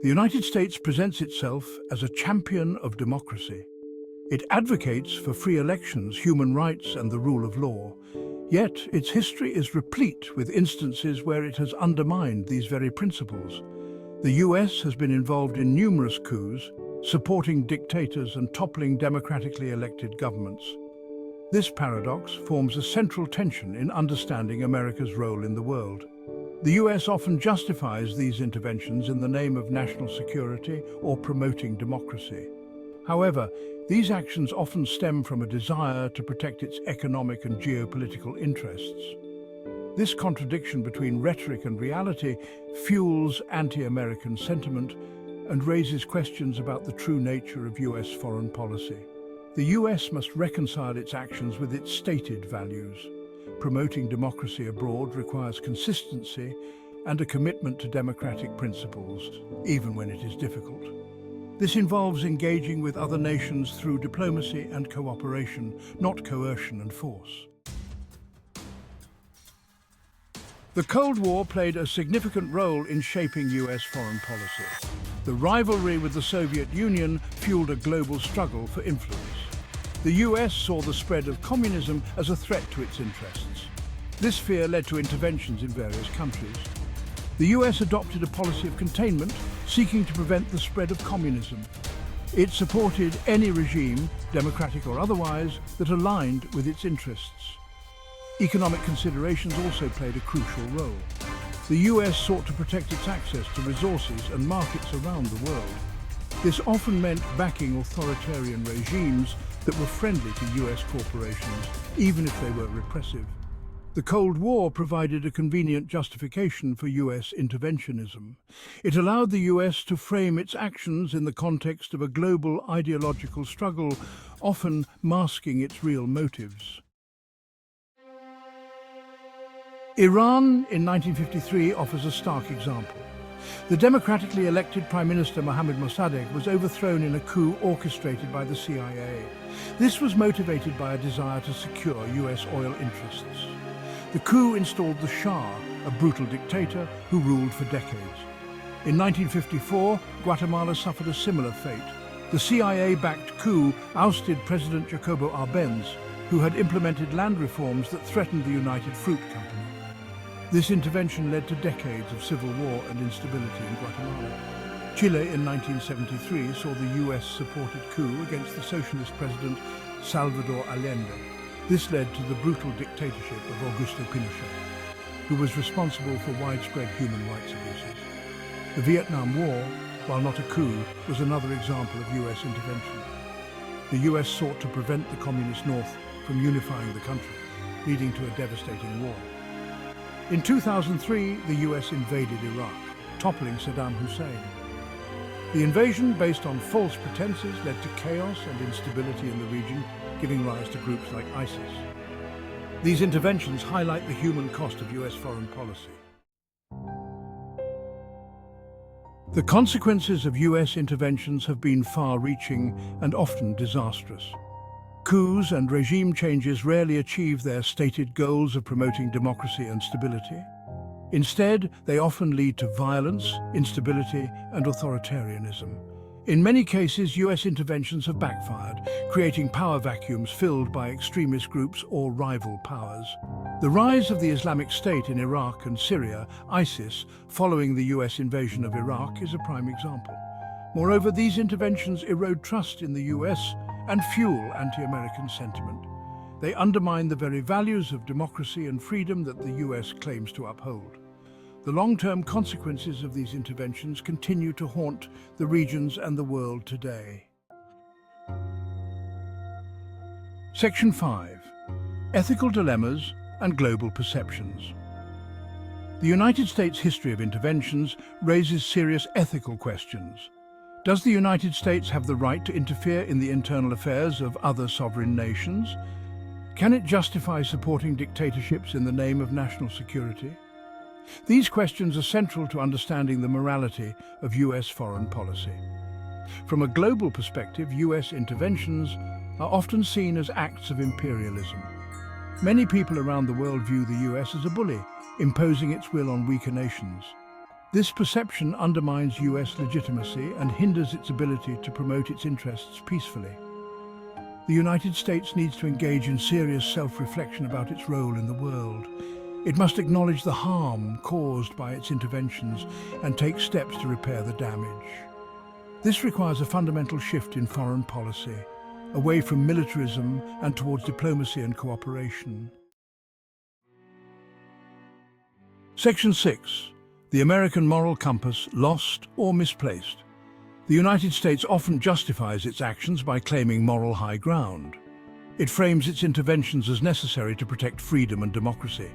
The United States presents itself as a champion of democracy. It advocates for free elections, human rights, and the rule of law. Yet, its history is replete with instances where it has undermined these very principles. The US has been involved in numerous coups, supporting dictators and toppling democratically elected governments. This paradox forms a central tension in understanding America's role in the world. The US often justifies these interventions in the name of national security or promoting democracy. However, these actions often stem from a desire to protect its economic and geopolitical interests. This contradiction between rhetoric and reality fuels anti-American sentiment and raises questions about the true nature of US foreign policy. The US must reconcile its actions with its stated values. Promoting democracy abroad requires consistency and a commitment to democratic principles, even when it is difficult. This involves engaging with other nations through diplomacy and cooperation, not coercion and force. The Cold War played a significant role in shaping US foreign policy. The rivalry with the Soviet Union fueled a global struggle for influence. The US saw the spread of communism as a threat to its interests. This fear led to interventions in various countries. The US adopted a policy of containment, seeking to prevent the spread of communism. It supported any regime, democratic or otherwise, that aligned with its interests. Economic considerations also played a crucial role. The US sought to protect its access to resources and markets around the world. This often meant backing authoritarian regimes that were friendly to US corporations, even if they were repressive. The Cold War provided a convenient justification for US interventionism. It allowed the US to frame its actions in the context of a global ideological struggle, often masking its real motives. Iran in 1953 offers a stark example. The democratically elected Prime Minister Mohammad Mossadegh was overthrown in a coup orchestrated by the CIA. This was motivated by a desire to secure US oil interests. The coup installed the Shah, a brutal dictator who ruled for decades. In 1954, Guatemala suffered a similar fate. The CIA-backed coup ousted President Jacobo Arbenz, who had implemented land reforms that threatened the United Fruit Company. This intervention led to decades of civil war and instability in Guatemala. Chile in 1973 saw the US-supported coup against the socialist president Salvador Allende. This led to the brutal dictatorship of Augusto Pinochet, who was responsible for widespread human rights abuses. The Vietnam War, while not a coup, was another example of US intervention. The US sought to prevent the communist North from unifying the country, leading to a devastating war. In 2003, the US invaded Iraq, toppling Saddam Hussein. The invasion, based on false pretenses, led to chaos and instability in the region, giving rise to groups like ISIS. These interventions highlight the human cost of US foreign policy. The consequences of US interventions have been far-reaching and often disastrous. Coups and regime changes rarely achieve their stated goals of promoting democracy and stability. Instead, they often lead to violence, instability, and authoritarianism. In many cases, US interventions have backfired, creating power vacuums filled by extremist groups or rival powers. The rise of the Islamic State in Iraq and Syria, ISIS, following the US invasion of Iraq, is a prime example. Moreover, these interventions erode trust in the US and fuel anti-American sentiment. They undermine the very values of democracy and freedom that the US claims to uphold. The long-term consequences of these interventions continue to haunt the regions and the world today. Section 5. Ethical dilemmas and global perceptions. The United States' history of interventions raises serious ethical questions. Does the United States have the right to interfere in the internal affairs of other sovereign nations? Can it justify supporting dictatorships in the name of national security? These questions are central to understanding the morality of US foreign policy. From a global perspective, US interventions are often seen as acts of imperialism. Many people around the world view the US as a bully, imposing its will on weaker nations. This perception undermines US legitimacy and hinders its ability to promote its interests peacefully. The United States needs to engage in serious self-reflection about its role in the world. It must acknowledge the harm caused by its interventions and take steps to repair the damage. This requires a fundamental shift in foreign policy, away from militarism and towards diplomacy and cooperation. Section 6. The American moral compass, lost or misplaced. The United States often justifies its actions by claiming moral high ground. It frames its interventions as necessary to protect freedom and democracy.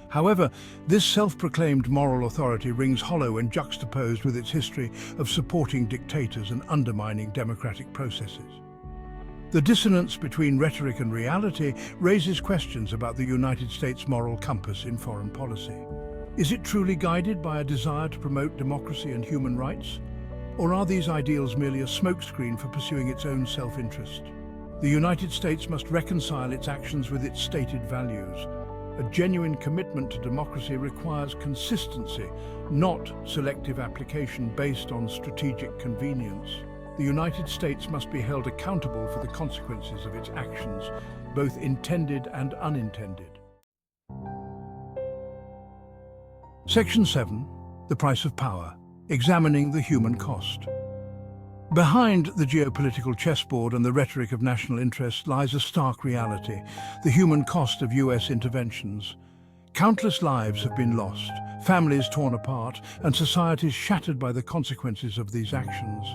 However, this self-proclaimed moral authority rings hollow when juxtaposed with its history of supporting dictators and undermining democratic processes. The dissonance between rhetoric and reality raises questions about the United States' moral compass in foreign policy. Is it truly guided by a desire to promote democracy and human rights? Or are these ideals merely a smokescreen for pursuing its own self-interest? The United States must reconcile its actions with its stated values. A genuine commitment to democracy requires consistency, not selective application based on strategic convenience. The United States must be held accountable for the consequences of its actions, both intended and unintended. Section 7. The price of power. Examining the human cost. Behind the geopolitical chessboard and the rhetoric of national interest lies a stark reality, the human cost of US interventions. Countless lives have been lost, families torn apart, and societies shattered by the consequences of these actions.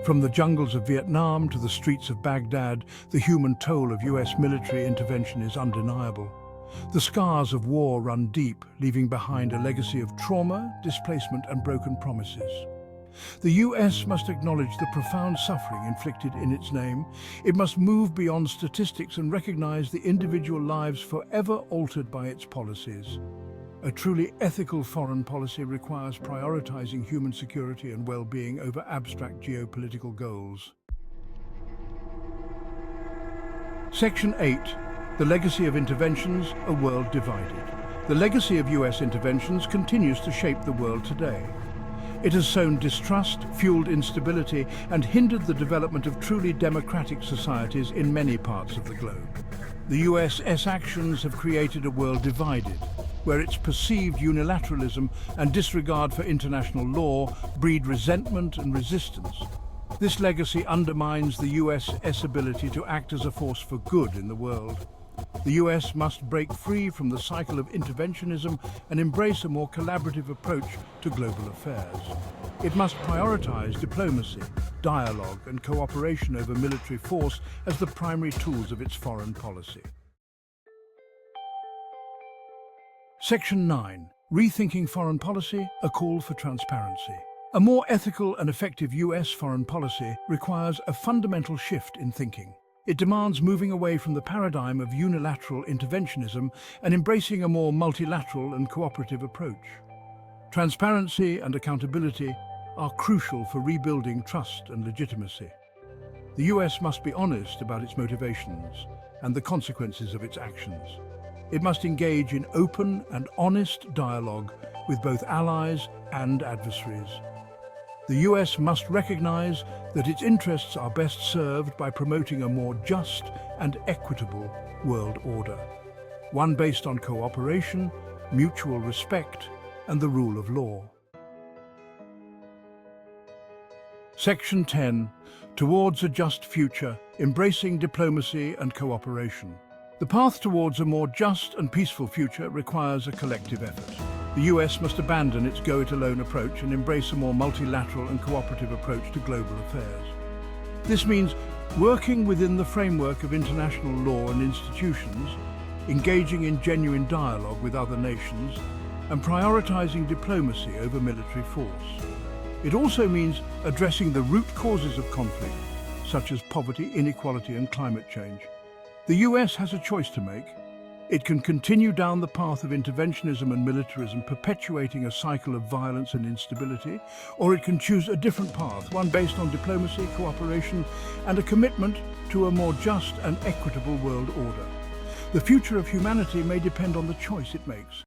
From the jungles of Vietnam to the streets of Baghdad, the human toll of US military intervention is undeniable. The scars of war run deep, leaving behind a legacy of trauma, displacement, and broken promises. The US must acknowledge the profound suffering inflicted in its name. It must move beyond statistics and recognize the individual lives forever altered by its policies. A truly ethical foreign policy requires prioritizing human security and well-being over abstract geopolitical goals. Section 8. The legacy of interventions, a world divided. The legacy of US interventions continues to shape the world today. It has sown distrust, fueled instability, and hindered the development of truly democratic societies in many parts of the globe. The US's actions have created a world divided, where its perceived unilateralism and disregard for international law breed resentment and resistance. This legacy undermines the US's ability to act as a force for good in the world. The US must break free from the cycle of interventionism and embrace a more collaborative approach to global affairs. It must prioritize diplomacy, dialogue, and cooperation over military force as the primary tools of its foreign policy. Section 9. Rethinking foreign policy, a call for transparency. A more ethical and effective US foreign policy requires a fundamental shift in thinking. It demands moving away from the paradigm of unilateral interventionism and embracing a more multilateral and cooperative approach. Transparency and accountability are crucial for rebuilding trust and legitimacy. The US must be honest about its motivations and the consequences of its actions. It must engage in open and honest dialogue with both allies and adversaries. The US must recognize that its interests are best served by promoting a more just and equitable world order, one based on cooperation, mutual respect, and the rule of law. Section 10. Towards a just future, embracing diplomacy and cooperation. The path towards a more just and peaceful future requires a collective effort. The US must abandon its go-it-alone approach and embrace a more multilateral and cooperative approach to global affairs. This means working within the framework of international law and institutions, engaging in genuine dialogue with other nations, and prioritizing diplomacy over military force. It also means addressing the root causes of conflict, such as poverty, inequality, and climate change. The US has a choice to make. It can continue down the path of interventionism and militarism, perpetuating a cycle of violence and instability, or it can choose a different path, one based on diplomacy, cooperation, and a commitment to a more just and equitable world order. The future of humanity may depend on the choice it makes.